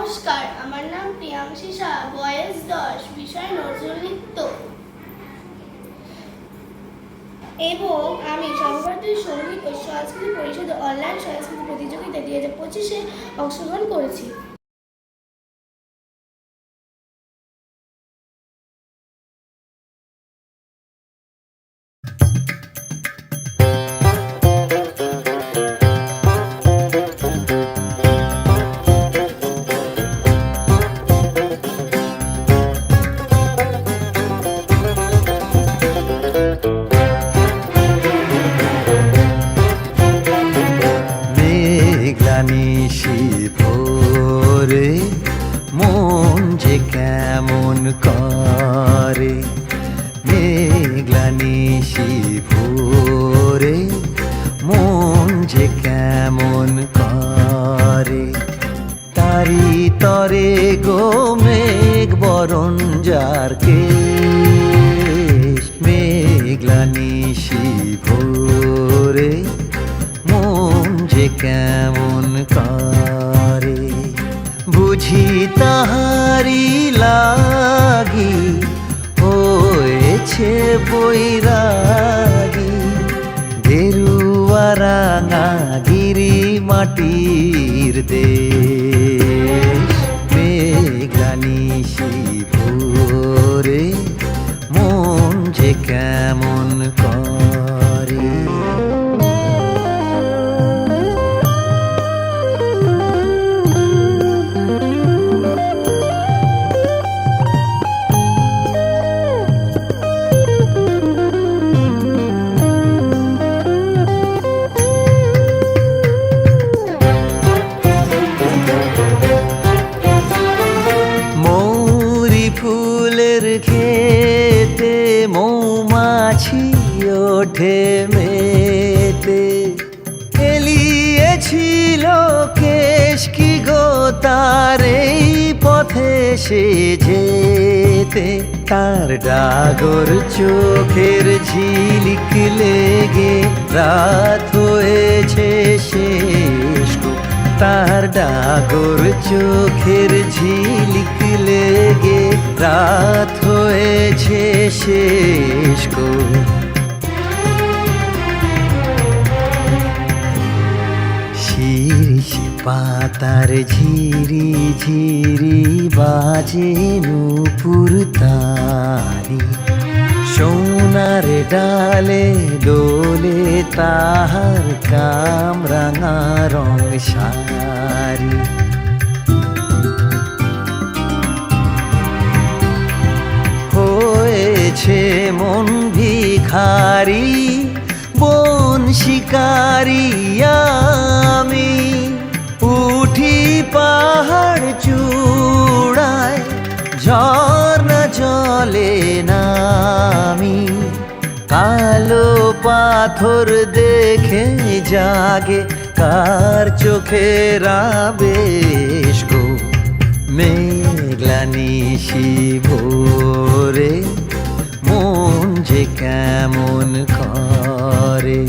নমস্কার, আমার নাম প্রিয়াংশী শাহ, বয়স 10, বিষয় নজরুল নৃত্য এবং আমি সর্বভারতীয় সঙ্গীত ও সংস্কৃতি পরিষদের অনলাইন সংস্কৃতি প্রতিযোগিতা 2025-এ অংশগ্রহণ করেছি। নিশি ভোরে মন যে কেমন করে, মেঘলা নিশি ভোরে মন যে কেমন করে, তারি তরে গো মেঘ বরণ যার কেশ, মেঘলা নিশি ভোরে মন যে কেমন করে, বুঝি তাহারি লাগি হয়েছে বৈরাগী, গেরুয়া রাঙা গিরি মাটির দেশ, মেঘলা নিশি ভোরে মন যে কেমন করে। ফুলের খেতে মৌমাছি ওঠে মেতে, এলিয়েছিল কেশ কি গো তার এই পথে সে যেতে, তার ডাগর চোখের ঝিলিক লেগে রাত হয়েছে শেষ গো, তার ডাগর চোখের ঝিলিক লেগে রাত হয়েছে শেষ গো। শিরিষ পাতার ঝিরি ঝিরি বাজে নূপুর তারি, সোনার ডালে দোলে তাহার কামরাঙা রং সারি, হয়েছে মন ভিখারি বন শিকারি আমি, উঠি পাহাড় চূড়ায় ঝর্ণা জলে নামি, কালো পাথর দেখে জাগে কার চোখের আবেশ গো, মেঘলা নিশি ভোরে মন যে কেমন করে,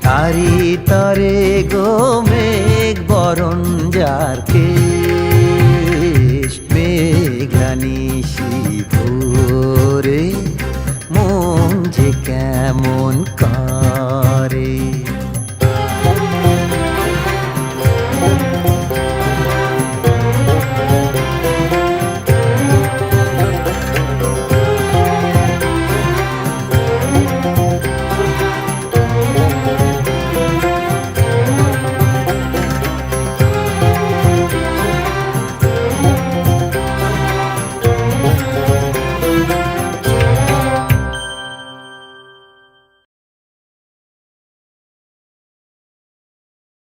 তারি তরে গো মেঘ বরণ যার কেশ, মেঘলা নিশি ভোরে মন যে কেমন করে।